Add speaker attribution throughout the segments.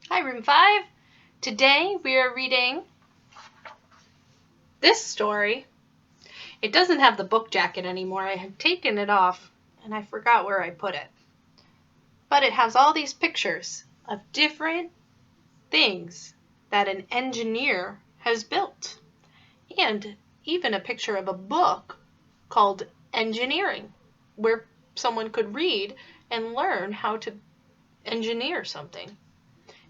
Speaker 1: Hi, Room 5. Today we are reading this story. It doesn't have the book jacket anymore. I have taken it off and I forgot where I put it. But it has all these pictures of different things that an engineer has built. And even a picture of a book called Engineering, where someone could read and learn how to engineer something.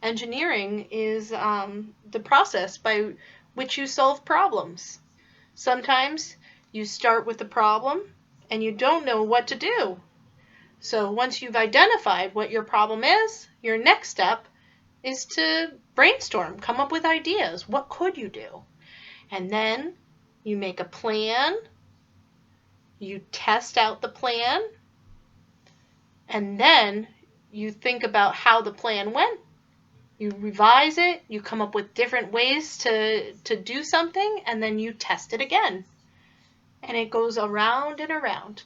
Speaker 1: Engineering is the process by which you solve problems. Sometimes you start with a problem and you don't know what to do. So once you've identified what your problem is, your next step is to brainstorm, come up with ideas. What could you do? And then you make a plan, you test out the plan, and then you think about how the plan went. You revise it, you come up with different ways to do something, and then you test it again. And it goes around and around.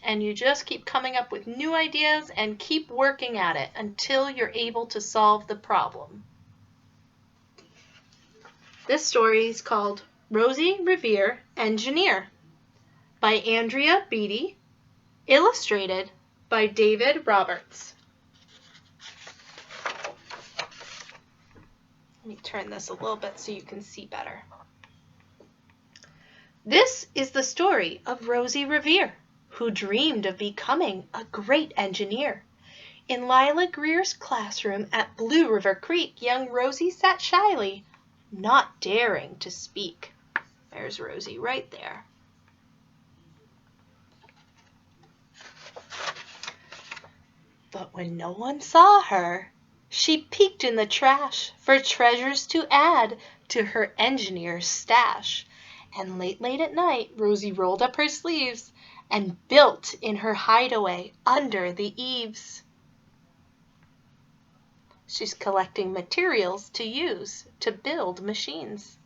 Speaker 1: And you just keep coming up with new ideas and keep working at it until you're able to solve the problem. This story is called Rosie Revere, Engineer by Andrea Beatty, illustrated by David Roberts. Let me turn this a little bit so you can see better. This is the story of Rosie Revere, who dreamed of becoming a great engineer. In Lila Greer's classroom at Blue River Creek, young Rosie sat shyly, not daring to speak. There's Rosie right there. But when no one saw her, she peeked in the trash for treasures to add to her engineer's stash. And late at night, Rosie rolled up her sleeves and built in her hideaway under the eaves. She's collecting materials to use to build machines.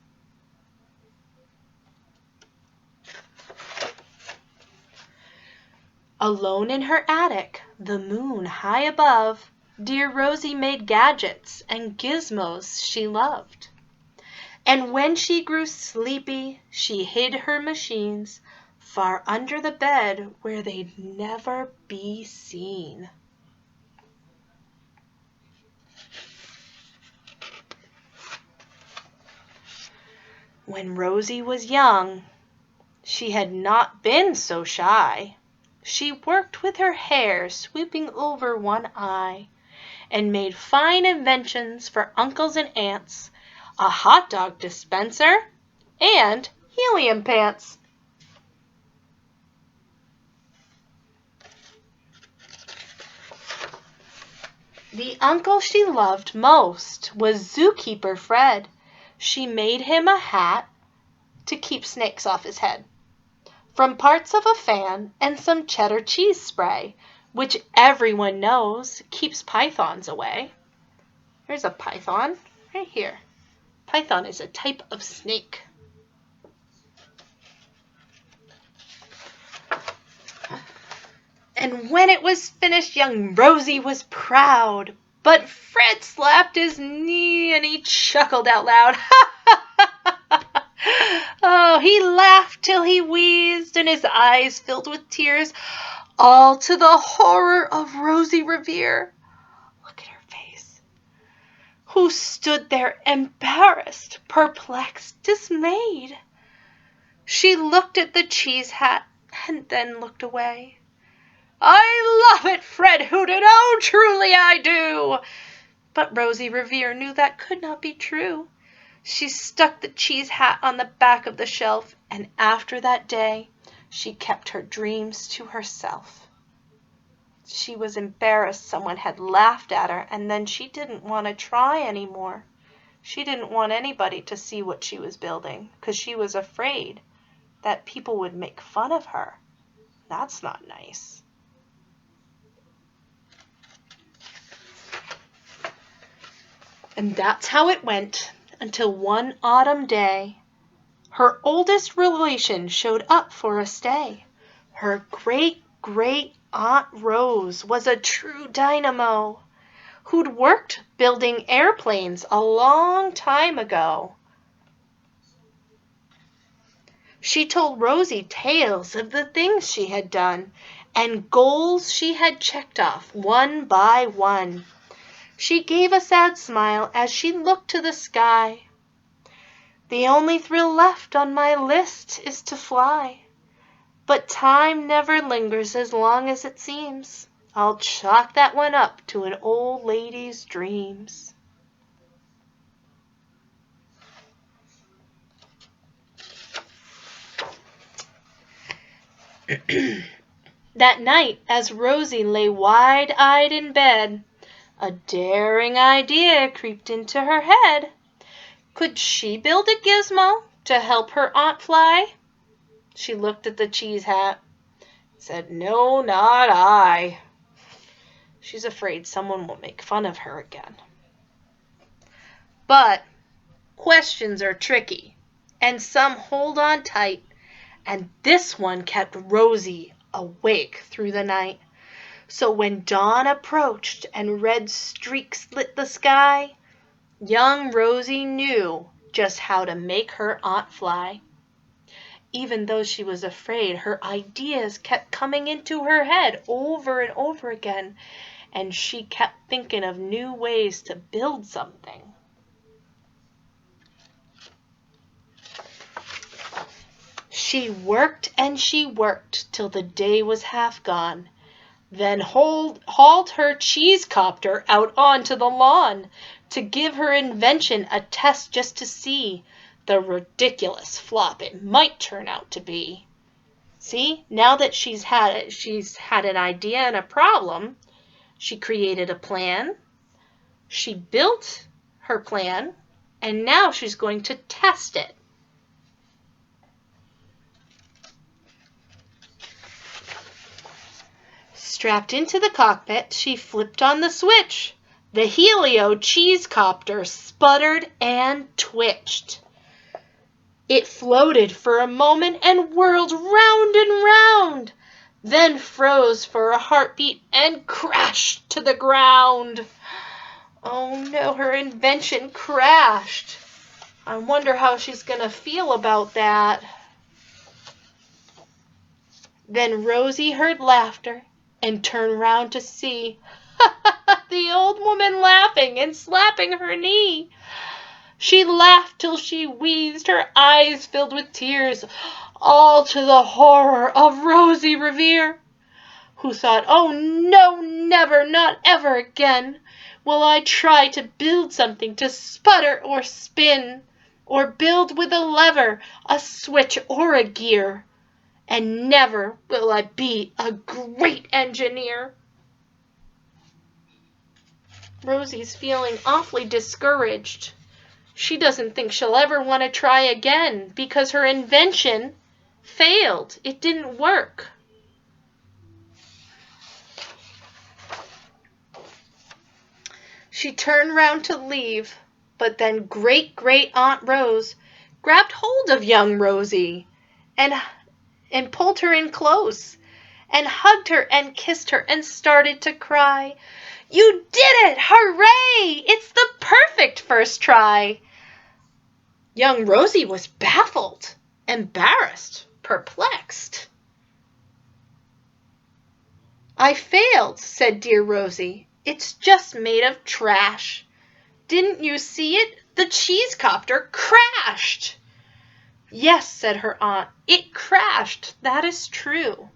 Speaker 1: Alone in her attic, the moon high above, dear Rosie made gadgets and gizmos she loved. And when she grew sleepy, she hid her machines far under the bed where they'd never be seen. When Rosie was young, she had not been so shy. She worked with her hair sweeping over one eye and made fine inventions for uncles and aunts, a hot dog dispenser, and helium pants. The uncle she loved most was zookeeper Fred. She made him a hat to keep snakes off his head, from parts of a fan and some cheddar cheese spray, which everyone knows keeps pythons away. Here's a python right here. Python is a type of snake. And when it was finished, young Rosie was proud. But Fred slapped his knee and he chuckled out loud. Oh, he laughed till he wheezed and his eyes filled with tears, all to the horror of Rosie Revere. Look at her face. Who stood there embarrassed, perplexed, dismayed. She looked at the cheese hat and then looked away. I love it, Fred hooted. Oh, truly I do. But Rosie Revere knew that could not be true. She stuck the cheese hat on the back of the shelf, and after that day, she kept her dreams to herself. She was embarrassed someone had laughed at her, and then she didn't want to try anymore. She didn't want anybody to see what she was building, because she was afraid that people would make fun of her. That's not nice. And that's how it went until one autumn day, her oldest relation showed up for a stay. Her great-great-aunt Rose was a true dynamo who'd worked building airplanes a long time ago. She told Rosie tales of the things she had done and goals she had checked off one by one. She gave a sad smile as she looked to the sky. The only thrill left on my list is to fly. But time never lingers as long as it seems. I'll chalk that one up to an old lady's dreams. That night, as Rosie lay wide-eyed in bed, a daring idea creeped into her head. Could she build a gizmo to help her aunt fly? She looked at the cheese hat, said, "No, not I." She's afraid someone will make fun of her again. But questions are tricky, and some hold on tight, and this one kept Rosie awake through the night. So when dawn approached and red streaks lit the sky, young Rosie knew just how to make her aunt fly. Even though she was afraid, her ideas kept coming into her head over and over again, and she kept thinking of new ways to build something. She worked and she worked till the day was half gone, then hauled her cheese copter out onto the lawn to give her invention a test just to see the ridiculous flop it might turn out to be. See, now that she's had an idea and a problem, she created a plan, she built her plan, and now she's going to test it. Strapped into the cockpit, she flipped on the switch. The Helio cheese copter sputtered and twitched. It floated for a moment and whirled round and round, then froze for a heartbeat and crashed to the ground. Oh no, her invention crashed. I wonder how she's going to feel about that. Then Rosie heard laughter and turned round to see the old woman laughing and slapping her knee. She laughed till she wheezed, her eyes filled with tears, all to the horror of Rosie Revere, who thought, "Oh no, never, not ever again will I try to build something to sputter or spin, or build with a lever, a switch, or a gear. And never will I be a great engineer." Rosie's feeling awfully discouraged. She doesn't think she'll ever want to try again because her invention failed. It didn't work. She turned round to leave, but then Great-Great-Aunt Rose grabbed hold of young Rosie and pulled her in close and hugged her and kissed her and started to cry. "You did it! Hooray! It's the perfect first try!" Young Rosie was baffled, embarrassed, perplexed. "I failed," said dear Rosie. "It's just made of trash. Didn't you see it? The cheese copter crashed." "Yes," said her aunt, "it crashed, that is true.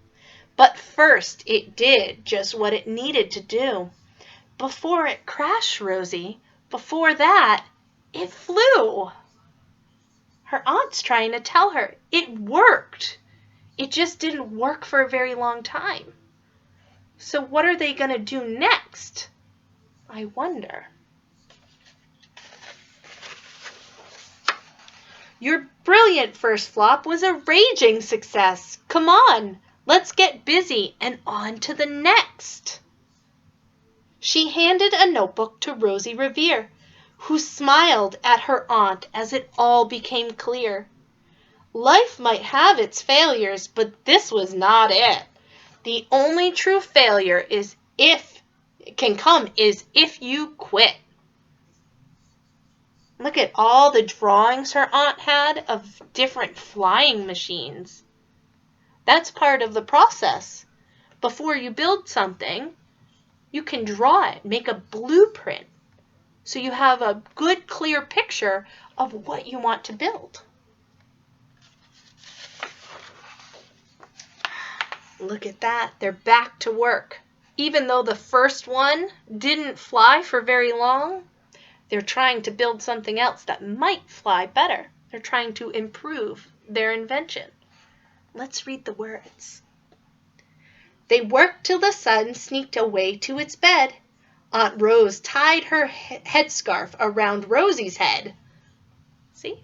Speaker 1: But first it did just what it needed to do. Before it crashed, Rosie, before that, it flew." Her aunt's trying to tell her it worked. It just didn't work for a very long time. So what are they going to do next? I wonder. "Your brilliant first flop was a raging success. Come on, let's get busy and on to the next." She handed a notebook to Rosie Revere, who smiled at her aunt as it all became clear. Life might have its failures, but this was not it. The only true failure is if can come is if you quit. Look at all the drawings her aunt had of different flying machines. That's part of the process. Before you build something, you can draw it, make a blueprint, so you have a good, clear picture of what you want to build. Look at that. They're back to work. Even though the first one didn't fly for very long, they're trying to build something else that might fly better. They're trying to improve their invention. Let's read the words. They worked till the sun sneaked away to its bed. Aunt Rose tied her headscarf around Rosie's head. See?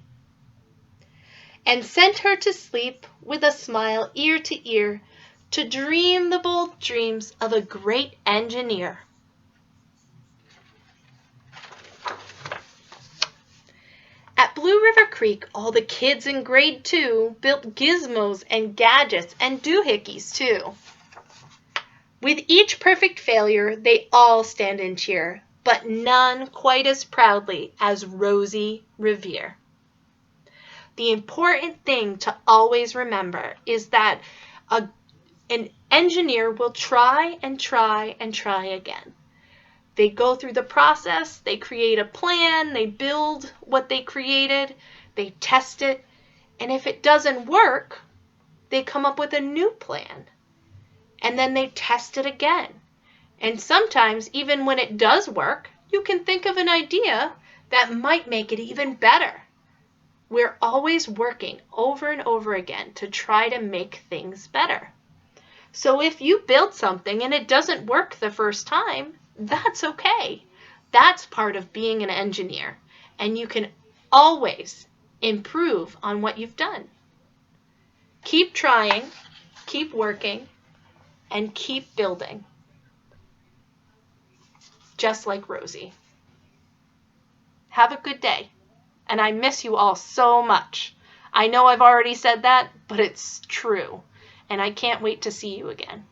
Speaker 1: And sent her to sleep with a smile ear to ear, to dream the bold dreams of a great engineer. At Blue River Creek, all the kids in grade 2 built gizmos and gadgets and doohickeys too. With each perfect failure, they all stand and cheer, but none quite as proudly as Rosie Revere. The important thing to always remember is that an engineer will try and try and try again. They go through the process, they create a plan, they build what they created, they test it, and if it doesn't work, they come up with a new plan. And then they test it again. And sometimes, even when it does work, you can think of an idea that might make it even better. We're always working over and over again to try to make things better. So if you build something and it doesn't work the first time, that's okay. That's part of being an engineer. And you can always improve on what you've done. Keep trying, keep working, and keep building. Just like Rosie. Have a good day. And I miss you all so much. I know I've already said that, but it's true. And I can't wait to see you again.